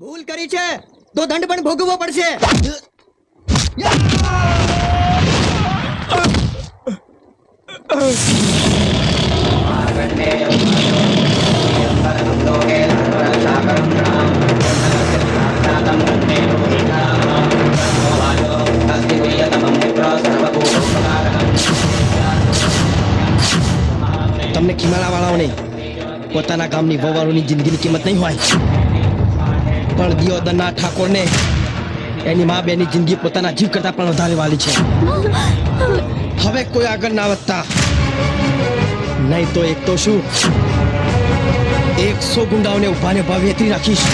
ભૂલ કરી છે તો દંડ પણ ભોગવવો પડશે. તમને ખીમાળા વાળાઓને પોતાના ગામની વવારોની જિંદગીની કિંમત નહીં હોય, પણ દિયોદરના ઠાકોરને એની મા બેની જિંદગી પોતાના જીવ કરતા પણ વધારે વાલી છે. હવે કોઈ આગળ ના વધતા, નહીં તો એક તો શું 100 ગુંડાઓને ઉભાને ઉભા વેતરી રાખીશ.